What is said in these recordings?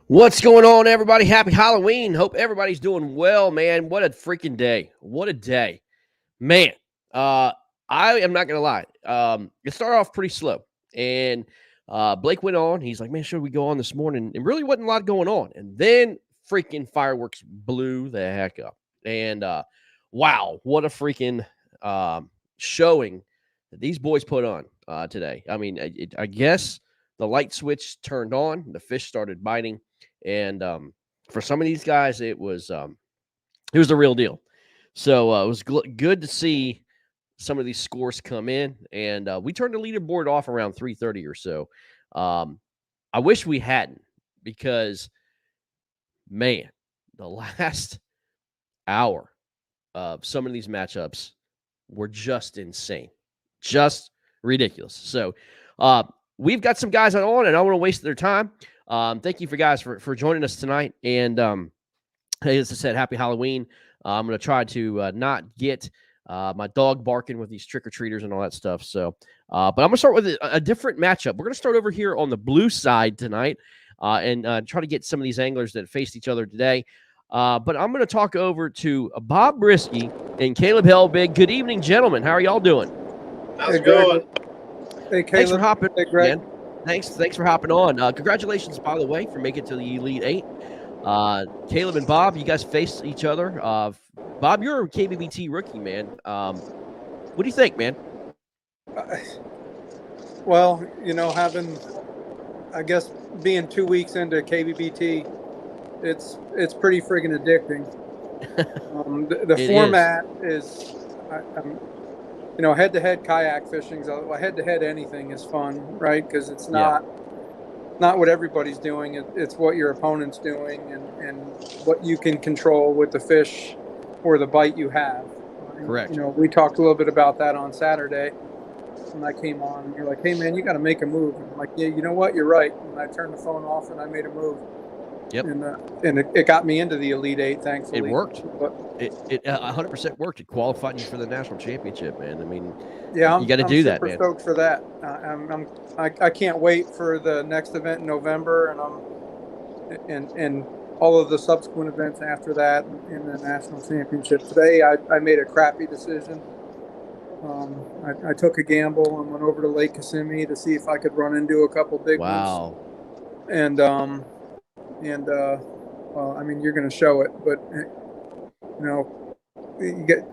What's going on, everybody? Happy Halloween. Hope everybody's doing well, man. What a freaking day. What a day. Man, uh, I am not going to lie. It started off pretty slow. And Blake went on. He's like, man, should we go on this morning? And really wasn't a lot going on. And then freaking fireworks blew the heck up. And wow, what a freaking showing that these boys put on today. I mean, I guess the light switch turned on. The fish started biting. And for some of these guys, it was the real deal. So it was good to see some of these scores come in, and we turned the leaderboard off around 3:30 or so. I wish we hadn't, because man, the last hour of some of these matchups were just insane, just ridiculous. So we've got some guys on, and I don't want to waste their time. Thank you for guys for joining us tonight. And as I said, happy Halloween. I'm going to try to not get my dog barking with these trick-or-treaters and all that stuff. So, but I'm going to start with a different matchup. We're going to start over here on the blue side tonight and try to get some of these anglers that faced each other today. But I'm going to talk over to Bob Brisky and Caleb Helbig. Good evening, gentlemen. How are y'all doing? How's it going? Hey, Caleb. Thanks for hopping. Hey, Greg. Man. Thanks for hopping on. Congratulations, by the way, for making it to the Elite Eight. Caleb and Bob, you guys faced each other. Bob, you're a KBBT rookie, man. What do you think, man? Well, I guess being 2 weeks into KBBT, it's pretty friggin' addicting. The format is head-to-head kayak fishing. Head-to-head anything is fun, right? Because it's not what everybody's doing. It's what your opponent's doing and what you can control with the fish or the bite you have. Correct. We talked a little bit about that on Saturday when I came on. And you're like, hey, man, you got to make a move. And I'm like, yeah, you know what? You're right. And I turned the phone off and I made a move. Yep. And it got me into the Elite Eight, thankfully. It worked. But it 100% worked. It qualified you for the national championship, man. I mean, you got to do that, man. I'm super stoked for that. I can't wait for the next event in November, and all of the subsequent events after that in the national championship. Today, I made a crappy decision. I took a gamble and went over to Lake Kissimmee to see if I could run into a couple big ones. And I mean, you're going to show it, but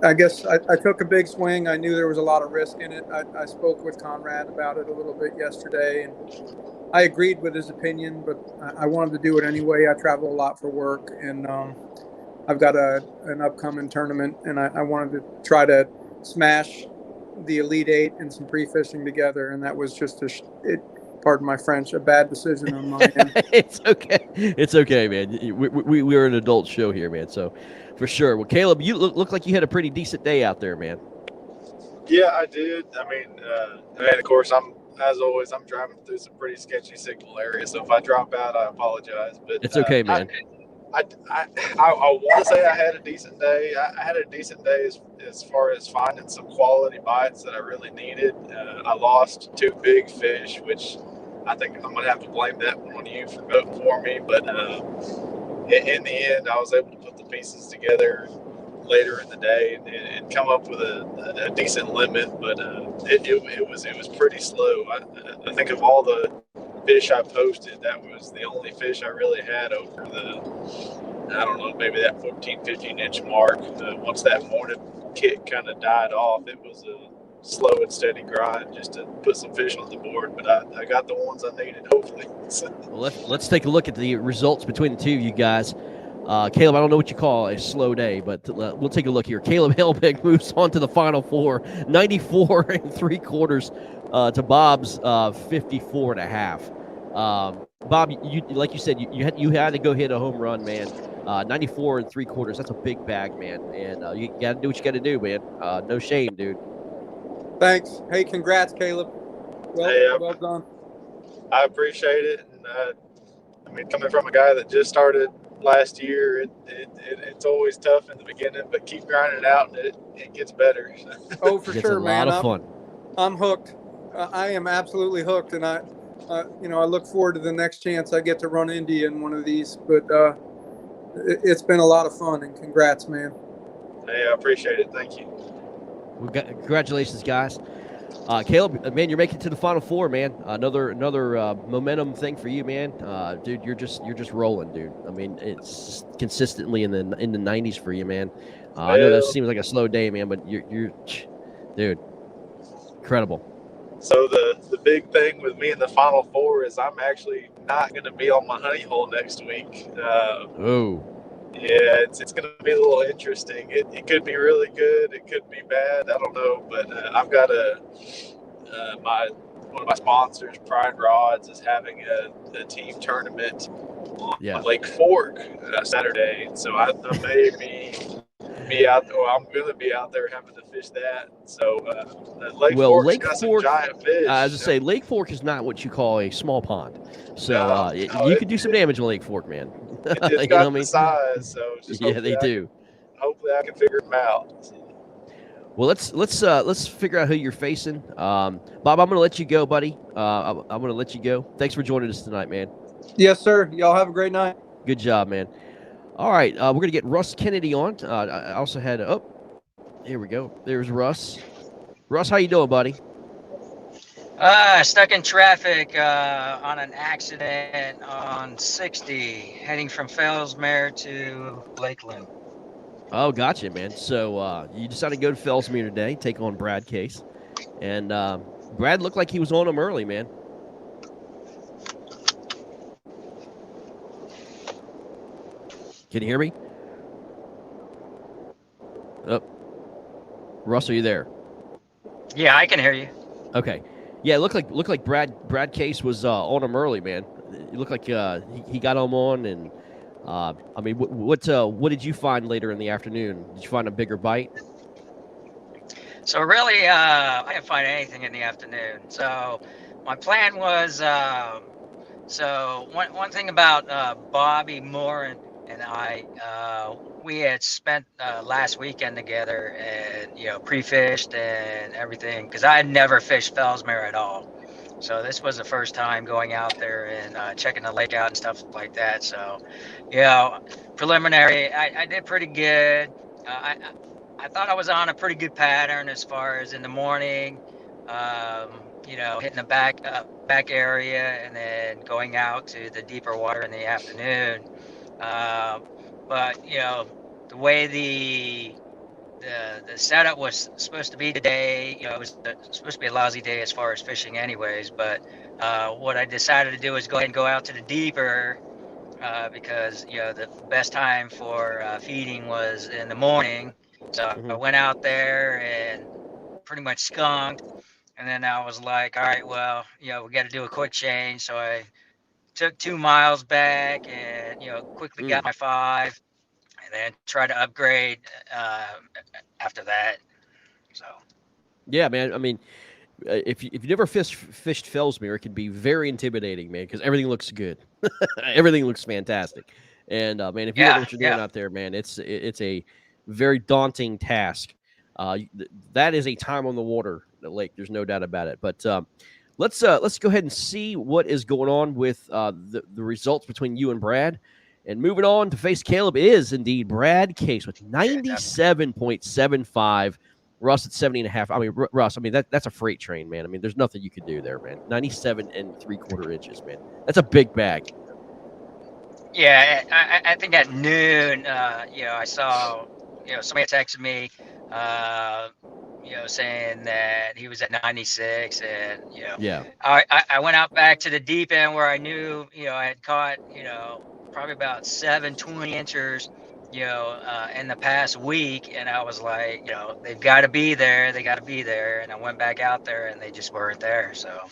I guess I took a big swing. I knew there was a lot of risk in it. I spoke with Conrad about it a little bit yesterday, and I agreed with his opinion, but I wanted to do it anyway. I travel a lot for work, and I've got an upcoming tournament, and I wanted to try to smash the Elite Eight and some pre-fishing together, and that was just pardon my French, a bad decision on my end. It's okay, man. We're an adult show here, man. So, for sure. Well, Caleb, you look like you had a pretty decent day out there, man. Yeah, I did. I mean, of course, I'm driving through some pretty sketchy signal areas. So if I drop out, I apologize. But it's okay, man. I want to say I had a decent day. I had a decent day as far as finding some quality bites that I really needed. I lost two big fish, which I think I'm going to have to blame that one on you for voting for me. But in the end, I was able to put the pieces together later in the day and come up with a decent limit. But it was pretty slow. I think of all the fish I posted, that was the only fish I really had over maybe that 14, 15 inch mark. Once that morning kick kind of died off, it was a slow and steady grind just to put some fish on the board. But I got the ones I needed, hopefully. Well, let's take a look at the results between the two of you guys. Caleb, I don't know what you call a slow day, but we'll take a look here. Caleb Helbig moves on to the Final Four, 94 3/4 to Bob's 54 1/2. Bob, you like you said, you had to go hit a home run, man. 94 3/4. That's a big bag, man. And you got to do what you got to do, man. No shame, dude. Thanks. Hey, congrats, Caleb. Well done. I appreciate it. And coming from a guy that just started last year, it's always tough in the beginning, but keep grinding it out and it gets better. Oh, for sure, man. It's a lot of fun. I'm hooked. I am absolutely hooked, and I look forward to the next chance I get to run Indy in one of these. But it's been a lot of fun, and congrats, man. Hey, I appreciate it. Thank you. Congratulations, guys. Caleb, man, you're making it to the Final Four, man. Another momentum thing for you, man. Dude, you're just rolling, dude. I mean, it's consistently in the 90s for you, man. I know that Well, seems like a slow day, man, but you're dude, incredible. So the big thing with me in the Final Four is I'm actually not going to be on my honey hole next week. Oh, Yeah, it's going to be a little interesting. It could be really good. It could be bad. I don't know. But I've got one of my sponsors, Pride Rods, is having a team tournament on Lake Fork Saturday. So I may be out there. Well, I'm going to be out there having to fish that. So Lake Fork's got some giant fish. I was to say, Lake Fork is not what you call a small pond. So you could do some damage on Lake Fork, man. It's got the size, so just they do. Hopefully, I can figure them out. Well, let's figure out who you're facing. Bob, I'm going to let you go, buddy. I'm going to let you go. Thanks for joining us tonight, man. Yes, sir. Y'all have a great night. Good job, man. All right, we're going to get Russ Kennedy on. I also had here we go. There's Russ. Russ, how you doing, buddy? Stuck in traffic on an accident on 60, heading from Fellsmere to Lakeland. Oh, gotcha, man. So you decided to go to Fellsmere today, take on Brad Case. And Brad looked like he was on him early, man. Can you hear me? Oh. Russ, are you there? Yeah, I can hear you. Okay. Yeah, it looked like Brad Case was on him early, man. It looked like he got him on, and I mean, what did you find later in the afternoon? Did you find a bigger bite? So really, I didn't find anything in the afternoon. So my plan was, so one thing about Bobby Moore and I, we had spent last weekend together, and pre-fished and everything, because I had never fished Fellsmere at all. So this was the first time going out there and checking the lake out and stuff like that. So, preliminary, I did pretty good. I thought I was on a pretty good pattern as far as in the morning, hitting the back area, and then going out to the deeper water in the afternoon. But the way the setup was supposed to be today, it was supposed to be a lousy day as far as fishing anyways. But what I decided to do was go ahead and go out to the deeper, because the best time for feeding was in the morning. So I went out there and pretty much skunked, and then I was like, all right, well, we got to do a quick change. So I took 2 miles back and quickly got my 5, and then tried to upgrade after that. So yeah, man. I mean, if you never fished Fellsmere, it can be very intimidating, man, because everything looks good. Everything looks fantastic. And man, if you don't know what you're doing out there, man, it's a very daunting task. That is a time on the water, the lake. There's no doubt about it. But let's go ahead and see what is going on with the results between you and Brad. And moving on to face Caleb is indeed Brad Case with 97.75. Russ at 70.5. I mean, Russ, that's a freight train, man. I mean, there's nothing you could do there, man. 97 3/4 inches, man. That's a big bag. Yeah, I think at noon, I saw, somebody texted me, saying that he was at 96, and I went out back to the deep end where I knew, I had caught, probably about 7-20 inches, in the past week, and I was like, they've got to be there, and I went back out there, and they just weren't there. So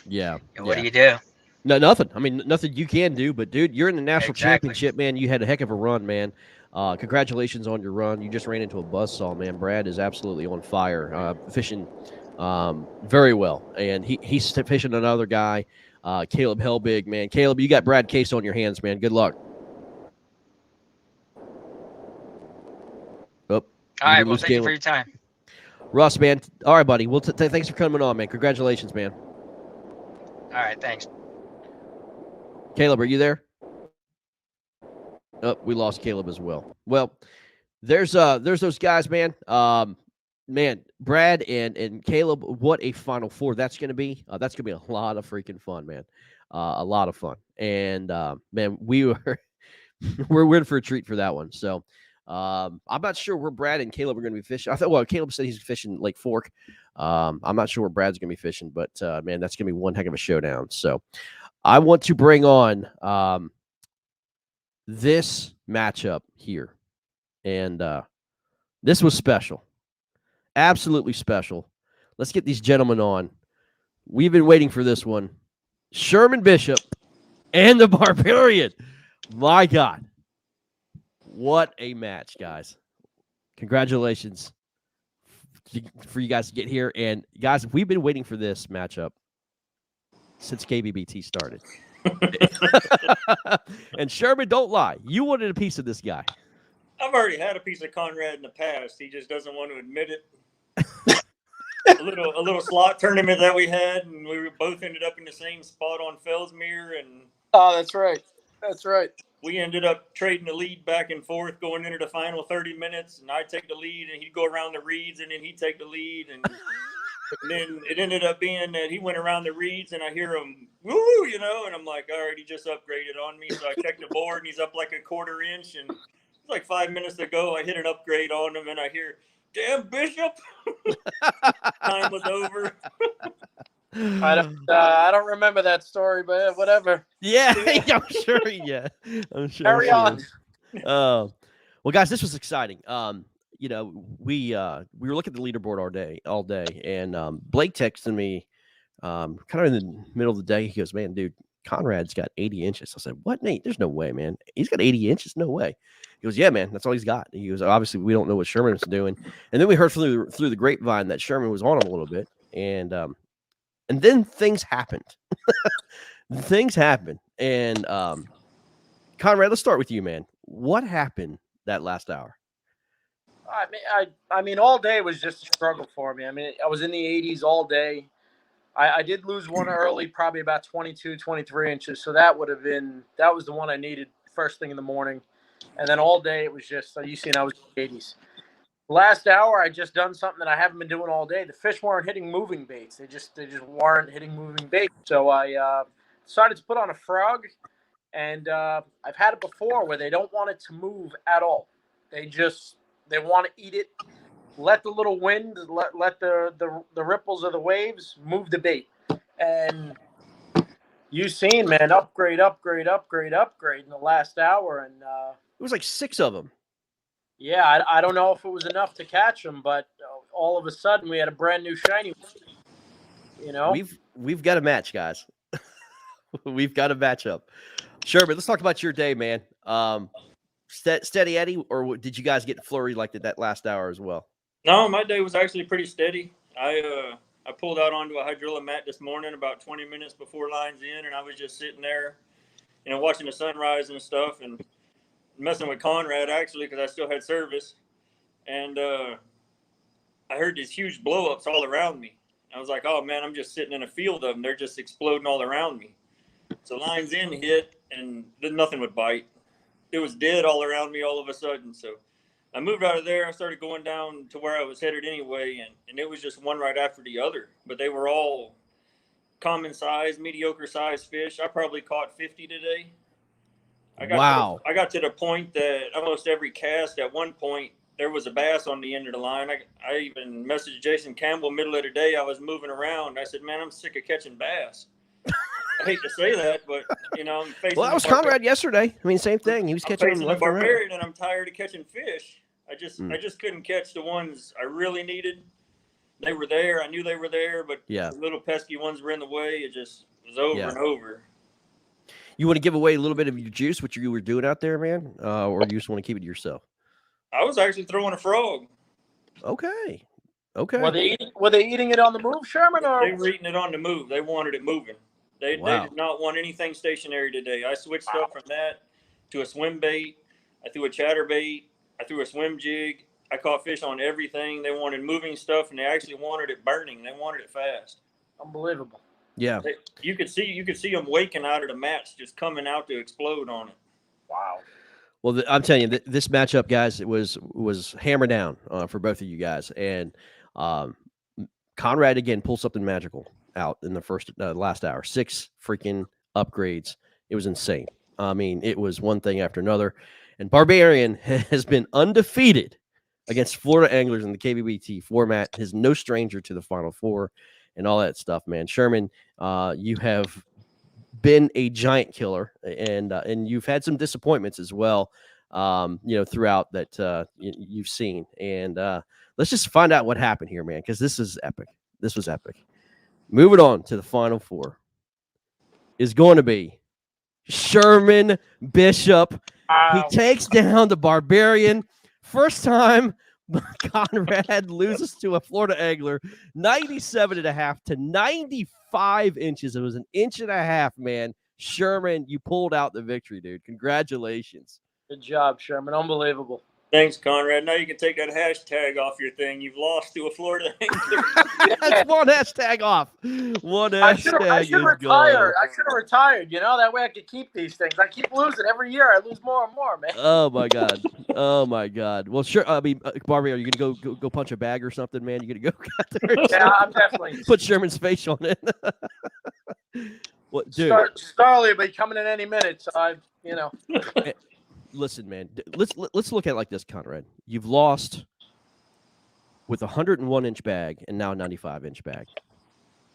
what do you do? No, nothing. I mean, nothing you can do. But dude, you're in the national championship, man. You had a heck of a run, man. Congratulations on your run. You just ran into a buzzsaw, man. Brad is absolutely on fire, fishing very well, and he's fishing another guy, Caleb Helbig, man. Caleb, you got Brad Case on your hands, man. Good luck. All right, well, thank you for your time. Russ, man. All right, buddy. Well, thanks for coming on, man. Congratulations, man. All right, thanks. Caleb, are you there? Oh, we lost Caleb as well. Well, there's those guys, man. Man, Brad and Caleb, what a Final Four that's going to be. That's going to be a lot of freaking fun, man. A lot of fun. And man, we were we're in for a treat for that one. So I'm not sure where Brad and Caleb are going to be fishing. I thought, well, Caleb said he's fishing Lake Fork. I'm not sure where Brad's going to be fishing, but man, that's going to be one heck of a showdown. So I want to bring on this matchup here. And this was special. Absolutely special. Let's get these gentlemen on. We've been waiting for this one. Sherman Bishop and the Barbarian. My God. What a match, guys. Congratulations for you guys to get here. And guys, we've been waiting for this matchup since KBBT started. And Sherman, don't lie. You wanted a piece of this guy. I've already had a piece of Conrad in the past. He just doesn't want to admit it. a little slot tournament that we had, and we both ended up in the same spot on Fellsmere. And Oh, that's right. That's right. we ended up trading the lead back and forth going into the final 30 minutes, and I'd take the lead, and he'd go around the reeds, and then he'd take the lead, and then it ended up being that he went around the reeds, and I hear him, woo, you know, and I'm like, all right, he just upgraded on me. So I checked the board, and he's up like a quarter inch, and it's like 5 minutes ago, I hit an upgrade on him, and I hear, damn, Bishop. Time was over. I don't remember that story, but whatever. Yeah, I'm sure. Yeah, I'm sure. Carry on. Well, guys, this was exciting. You know, we were looking at the leaderboard all day, and Blake texted me, kind of in the middle of the day. He goes, "Man, dude, Conrad's got 80 inches." I said, "What, Nate? There's no way, man. He's got 80 inches? No way." He goes, "Yeah, man, that's all he's got." He goes, "Obviously, we don't know what Sherman was doing." And then we heard through the grapevine that Sherman was on him a little bit, and then things happened. Things happened, and Conrad, let's start with you, man. What happened that last hour? I mean, all day was just a struggle for me. I mean, I was in the 80s all day. I did lose one early, probably about 22, 23 inches. So that was the one I needed first thing in the morning. And then all day it was just, you seen, I was in the 80s. Last hour, I just done something that I haven't been doing all day. The fish weren't hitting moving baits. They just weren't hitting moving baits. So I decided to put on a frog. And I've had it before where they don't want it to move at all. They want to eat it. Let the little wind, let the ripples of the waves move the bait. And you seen, man, upgrade in the last hour. And It was like 6 of them. yeah, I don't know if it was enough to catch them, but all of a sudden we had a brand new shiny one. You know, we've got a match, guys. We've got a matchup. Sherman, let's talk about your day, man. Steady Eddie, or did you guys get flurried like that last hour as well? No, my day was actually pretty steady. I pulled out onto a hydrilla mat this morning about 20 minutes before lines in, and I was just sitting there, you know, watching the sunrise and stuff, and messing with Conrad actually because I still had service, and I heard these huge blow-ups all around me. I was like, oh man, I'm just sitting in a field of them. They're just exploding all around me. So lines in hit, and then nothing would bite. It was dead all around me all of a sudden. So I moved out of there. I started going down to where I was headed anyway, and it was just one right after the other. But they were all common size, mediocre size fish. I probably caught 50 today. I got to the point that almost every cast at one point, there was a bass on the end of the line. I even messaged Jason Campbell middle of the day. I was moving around. I said, man, I'm sick of catching bass. I hate to say that, but, you know, I'm facing Well, that was Conrad yesterday. I mean, same thing. He was catching the Barbarian, and I'm tired of catching fish. I just couldn't catch the ones I really needed. They were there. I knew they were there, but the little pesky ones were in the way. It just was over and over. You want to give away a little bit of your juice, what you were doing out there, man? Or you just want to keep it to yourself? I was actually throwing a frog. Okay. Were they eating it on the move, Sherman? Or? They were eating it on the move. They wanted it moving. They did not want anything stationary today. I switched up from that to a swim bait. I threw a chatterbait. I threw a swim jig. I caught fish on everything. They wanted moving stuff, and they actually wanted it burning. They wanted it fast. Unbelievable. Yeah. You could see them waking out of the match, just coming out to explode on it. Wow. Well, I'm telling you, this matchup, guys, it was hammer down for both of you guys, and um, Conrad again pulled something magical out in the last hour. 6 freaking upgrades. It was insane. I mean, it was one thing after another, and Barbarian has been undefeated against Florida anglers in the KBBT format. Is no stranger to the Final Four and all that stuff, man. Sherman, you have been a giant killer, and you've had some disappointments as well, throughout that you've seen. And let's just find out what happened here, man, because this is epic. This was epic. Moving on to the Final Four is going to be Sherman Bishop. Wow. He takes down the Barbarian. First time Conrad loses to a Florida angler, 97.5 to 95 inches. It was an inch and a half, man. Sherman, you pulled out the victory, dude. Congratulations. Good job, Sherman. Unbelievable. Thanks, Conrad. Now you can take that hashtag off your thing. You've lost to a Florida angler. That's one hashtag off. One I should hashtag have is retired. gone. I should have retired. That way I could keep these things. I keep losing every year. I lose more and more, man. Oh my god! Oh my god! Well, sure. I mean, Barbie, are you gonna go punch a bag or something, man? You gonna go out there? Yeah, I'm definitely. Put Sherman's face on it. What, dude? Starley will be coming in any minute. So Listen, man. Let's look at it like this, Conrad. You've lost with a 101-inch bag and now a 95-inch bag.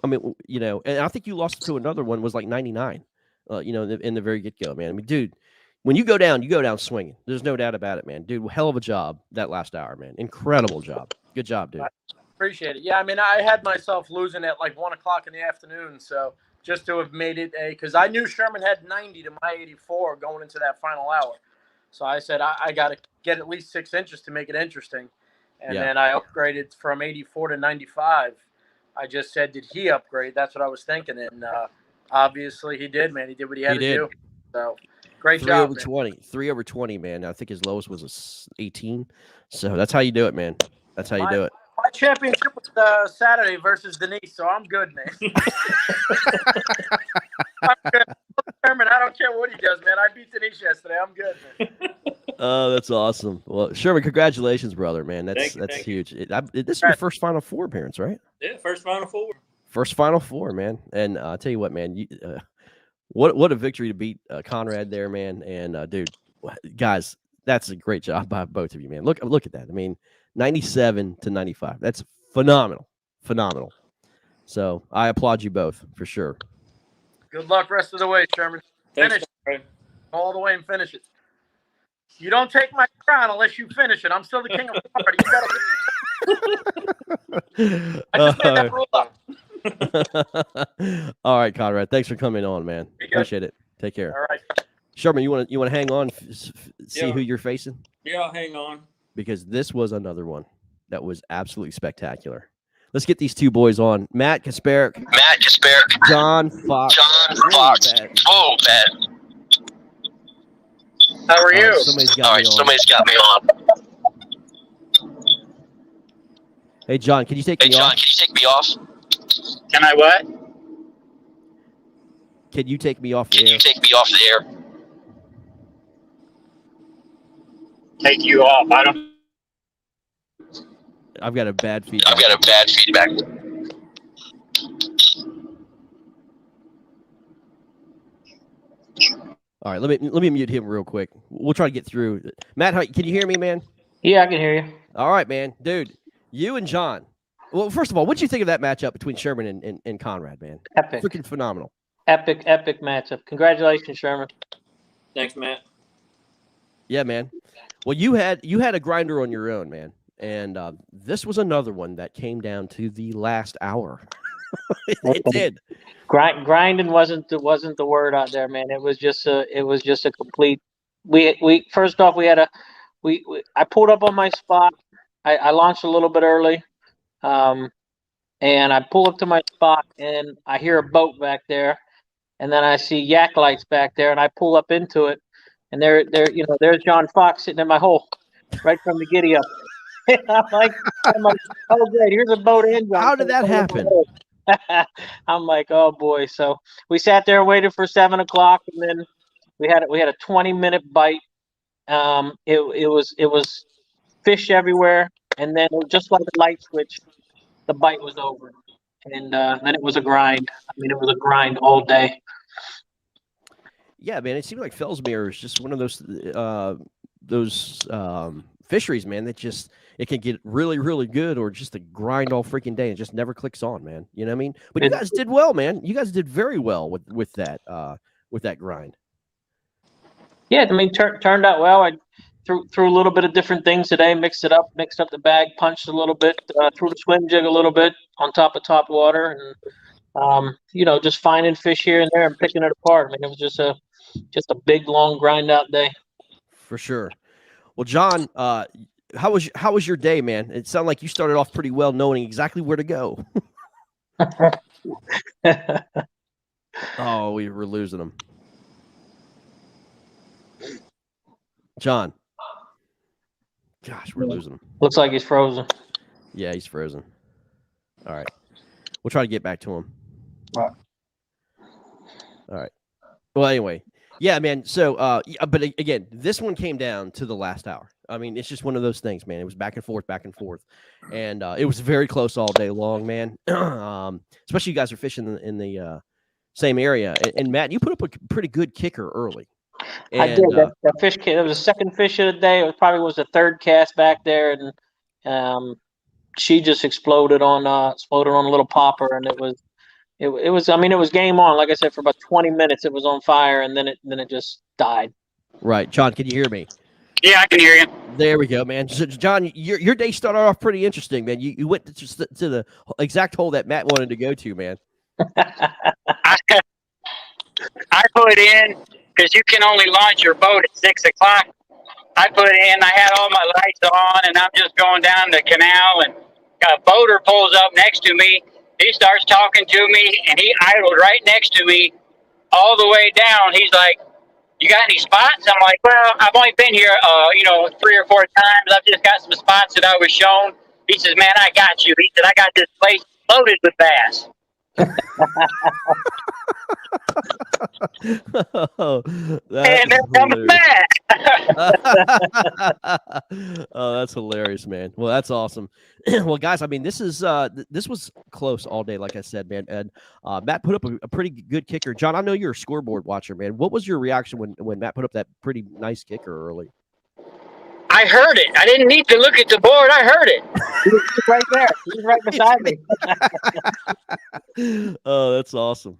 I mean, and I think you lost to another one was like 99. In the very get-go, man. I mean, dude, when you go down swinging. There's no doubt about it, man. Dude, hell of a job that last hour, man. Incredible job. Good job, dude. Appreciate it. Yeah, I mean, I had myself losing at like 1 o'clock in the afternoon, so just to have made it because I knew Sherman had 90 to my 84 going into that final hour. So I said, I got to get at least 6 inches to make it interesting. And then I upgraded from 84 to 95. I just said, did he upgrade? That's what I was thinking. And obviously he did, man. He did what he had to do. So great job. 3 over 20, man. I think his lowest was 18. So that's how you do it, man. That's how you do it. My championship was Saturday versus Denise, so I'm good, man. I'm good. Sherman, I don't care what he does, man. I beat Denise yesterday. I'm good, man. Oh, that's awesome. Well, Sherman, congratulations, brother, man. That's huge. This is your first Final Four appearance, right? Yeah, first Final Four. First Final Four, man. And I'll tell you what, man. What a victory to beat Conrad there, man. And dude, guys, that's a great job by both of you, man. Look at that. I mean, 97 to 95. That's phenomenal. So I applaud you both for sure. Good luck rest of the way, Sherman. Finish it. All the way and finish it. You don't take my crown unless you finish it. I'm still the king of Florida. I just made that rule up. All right, Conrad. Thanks for coming on, man. Appreciate it. Take care. All right. Sherman, you want to hang on, see who you're facing? Yeah, I'll hang on. Because this was another one that was absolutely spectacular. Let's get these two boys on. Matt Kasparek. John Fox. Oh, bad. How are you? Somebody's got me on. Hey, John, can you take me off? Can you take me off? Can I what? Can you take me off the air? Take you off. I don't. I've got a bad feedback. All right, let me mute him real quick. We'll try to get through. Matt, can you hear me, man? Yeah, I can hear you. All right, man. Dude, you and John. Well, first of all, what'd you think of that matchup between Sherman and Conrad, man? Epic. Freaking phenomenal. Epic matchup. Congratulations, Sherman. Thanks, Matt. Yeah, man. Well, you had a grinder on your own, man. And this was another one that came down to the last hour. It did. Grinding wasn't the word out there, man. It was just a complete. We first off I pulled up on my spot. I launched a little bit early, and I pull up to my spot and I hear a boat back there, and then I see yak lights back there, and I pull up into it, and there's John Fox sitting in my hole, right from the giddy up. I'm like, oh great, here's a boat in. How did that happen? I'm like, oh boy. So we sat there and waited for 7 o'clock, and then we had a 20-minute bite. It was fish everywhere, and then it was just like a light switch. The bite was over, and then it was a grind. I mean, it was a grind all day. Yeah, man, it seems like Fellsmere is just one of those fisheries, man, that just it can get really, really good or just a grind all freaking day and just never clicks on, man. You know what I mean? But you guys did well, man. You guys did very well with that grind. Yeah, I mean, turned out well. I threw a little bit of different things today, mixed up the bag, punched a little bit, threw the swim jig a little bit on top of top water, and just finding fish here and there and picking it apart. I mean, it was just a big long grind out day. For sure. Well, John, how was your day, man? It sounded like you started off pretty well, knowing exactly where to go. Oh, we were losing him. John. Gosh, we're losing him. Looks like he's frozen. Yeah, he's frozen. All right. We'll try to get back to him. All right. Well, anyway. Yeah, man. So, but again, this one came down to the last hour. I mean, it's just one of those things, man. It was back and forth, and it was very close all day long, man. Especially you guys are fishing in the same area. And Matt, you put up a pretty good kicker early. And, I did. That fish. It was the second fish of the day. It was the third cast back there, and she just exploded on a little popper, and it was. I mean, it was game on. Like I said, for about 20 minutes, it was on fire, and then it just died. Right, John. Can you hear me? Yeah, I can hear you. There we go, man. So, John, your day started off pretty interesting, man. You went to the exact hole that Matt wanted to go to, man. I put in, because you can only launch your boat at 6 o'clock. I put in, I had all my lights on, and I'm just going down the canal, and a boater pulls up next to me. He starts talking to me, and he idled right next to me all the way down. He's like, "You got any spots?" I'm like, "Well, I've only been here, 3 or 4 times. I've just got some spots that I was shown." He says, "Man, I got you." He said, "I got this place loaded with bass." Oh, And they're coming back. Oh, that's hilarious, man. Well, that's awesome. Well, guys, I mean, this was close all day, like I said, man. And Matt put up a pretty good kicker. John, I know you're a scoreboard watcher, man. What was your reaction when Matt put up that pretty nice kicker early? I heard it. I didn't need to look at the board. I heard it. He was right there. He was right beside me. Oh, that's awesome.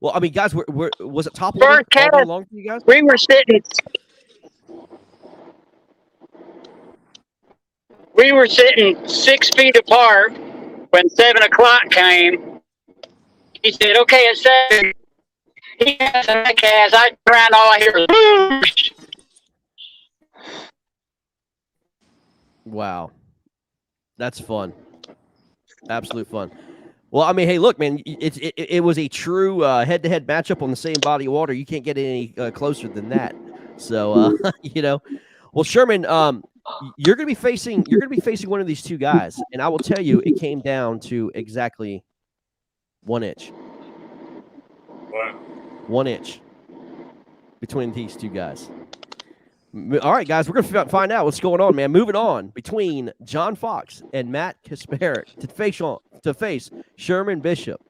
Well, I mean, guys, was it top water all day long for you guys? We were sitting 6 feet apart when 7 o'clock came. He said, "Okay, at 7." He has a neck cast. I turn around, all I hear is whoosh. Wow. That's fun. Absolute fun. Well, I mean, hey, look, man, it was a true head-to-head matchup on the same body of water. You can't get any closer than that. So, well, Sherman, you're going to be facing one of these two guys, and I will tell you, it came down to exactly 1 inch. Wow. 1 inch between these two guys. All right, guys, we're going to find out what's going on, man. Moving on between John Fox and Matt Kasparek to face Sherman Bishop.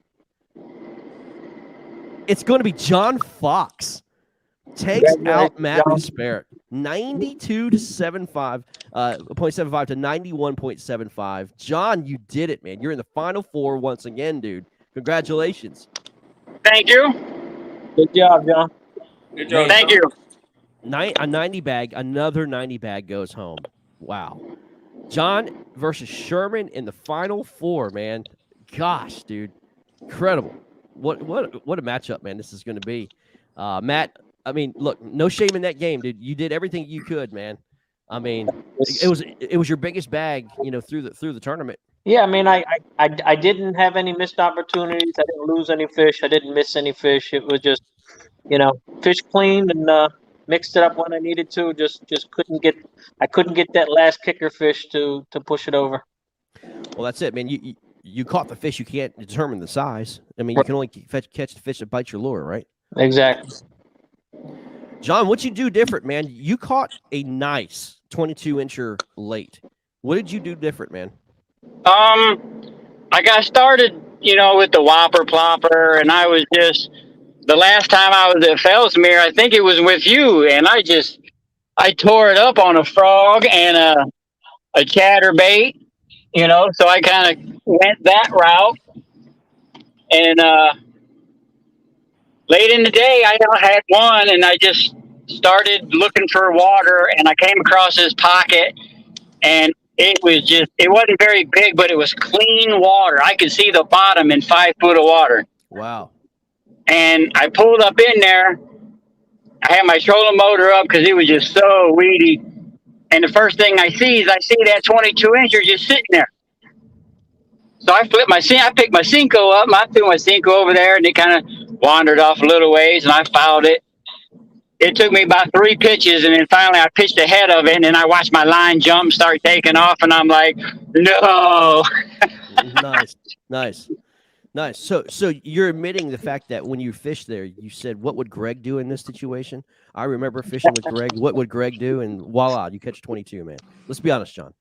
It's going to be John Fox takes out Matt Kasparek 92 to 75, 0.75 to 91.75. John, you did it, man. You're in the Final Four once again, dude. Congratulations. Thank you. Good job, John. Good job. Thank you. A 90 bag, another 90 bag goes home. Wow. John versus Sherman in the Final Four, man. Gosh, dude. Incredible. What a matchup, man, this is going to be. Matt, I mean, look, no shame in that game, dude. You did everything you could, man. I mean, it was your biggest bag, through the tournament. Yeah, I mean, I didn't have any missed opportunities. I didn't lose any fish. I didn't miss any fish. It was just, fish cleaned and mixed it up when I needed to. Just couldn't get that last kicker fish to push it over. Well, that's it, man. you caught the fish. You can't determine the size. I mean, you can only catch the fish that bites your lure, right? Exactly. John, what you do different, man? You caught a nice 22-incher late. What did you do different, man? I got started, with the whopper plopper, and I was just the last time I was at Fellsmere, I think it was with you, and I tore it up on a frog and a chatterbait, so I kind of went that route, and late in the day I had one, and I just started looking for water, and I came across this pocket, and it wasn't very big, but it was clean water. I could see the bottom in 5 foot of water. Wow. And I pulled up in there. I had my trolling motor up because it was just so weedy. And the first thing I see that 22-incher just sitting there. So I picked my Cinco up. I threw my Cinco over there, and it kind of wandered off a little ways, and I fouled it. It took me about 3 pitches, and then finally I pitched ahead of it, and then I watched my line jump start taking off, and I'm like, no. Nice. So you're admitting the fact that when you fished there, you said, what would Greg do in this situation? I remember fishing with Greg. What would Greg do? And voila, you catch 22, man. Let's be honest, John.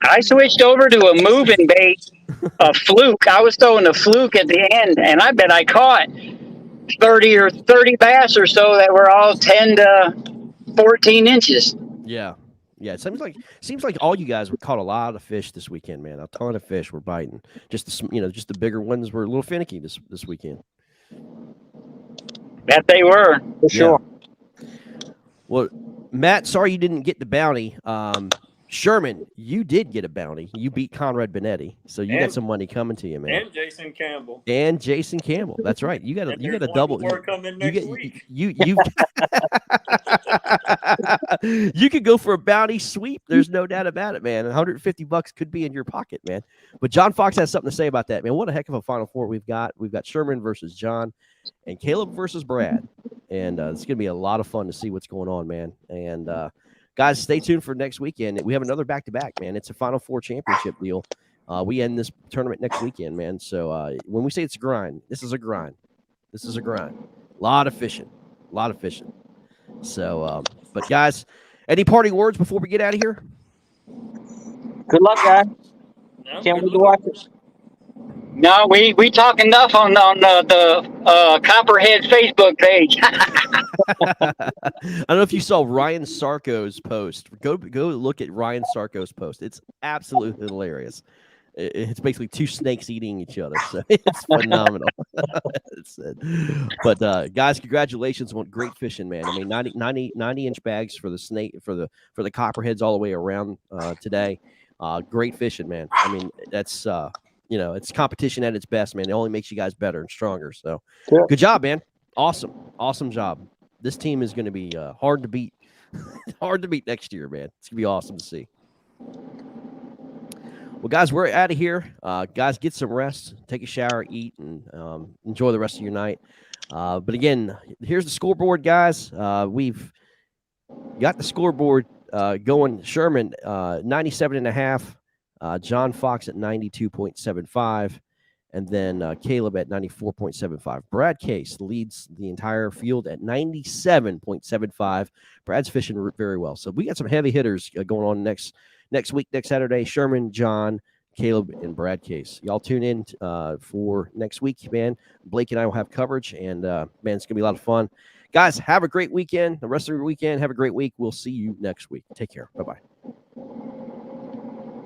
I switched over to a moving bait, a fluke. I was throwing a fluke at the end, and I bet I caught 30 bass or so that were all 10 to 14 inches. Yeah. It seems like all you guys caught a lot of fish this weekend, man. A ton of fish were biting. Just the bigger ones were a little finicky this weekend. That they were, for sure. Well, Matt, sorry you didn't get the bounty. Sherman, you did get a bounty. You beat Conrad Benetti, so you got some money coming to you, man. And Jason Campbell. That's right. You got a double. Coming next week. You could go for a bounty sweep. There's no doubt about it, man. $150 could be in your pocket, man. But John Fox has something to say about that, man. What a heck of a Final Four we've got. We've got Sherman versus John, and Caleb versus Brad, and it's gonna be a lot of fun to see what's going on, man. And guys, stay tuned for next weekend. We have another back-to-back, man. It's a Final Four championship deal. We end this tournament next weekend, man. So when we say it's a grind, this is a grind. A lot of fishing. So, but guys, any parting words before we get out of here? Good luck, guys. No, Can't good wait to luck. watch it. No, we talk enough on the Copperhead Facebook page. I don't know if you saw Ryan Sarko's post. Go look at Ryan Sarko's post. It's absolutely hilarious. It's basically 2 snakes eating each other. So it's phenomenal. But guys, congratulations on great fishing, man. I mean, 90-inch bags for the snake for the copperheads all the way around today. Great fishing, man. I mean, that's it's competition at its best, man. It only makes you guys better and stronger. So good job, man. Awesome job. This team is going to be hard to beat. Hard to beat next year, man. It's going to be awesome to see. Well, guys, we're out of here. Guys, get some rest, take a shower, eat, and enjoy the rest of your night. But again, here's the scoreboard, guys. We've got the scoreboard going. Sherman, 97.5. John Fox at 92.75. And then Caleb at 94.75. Brad Case leads the entire field at 97.75. Brad's fishing very well. So we got some heavy hitters going on next week, next Saturday. Sherman, John, Caleb, and Brad Case. Y'all tune in for next week, man. Blake and I will have coverage, and, man, it's going to be a lot of fun. Guys, have a great weekend. The rest of your weekend, have a great week. We'll see you next week. Take care. Bye-bye.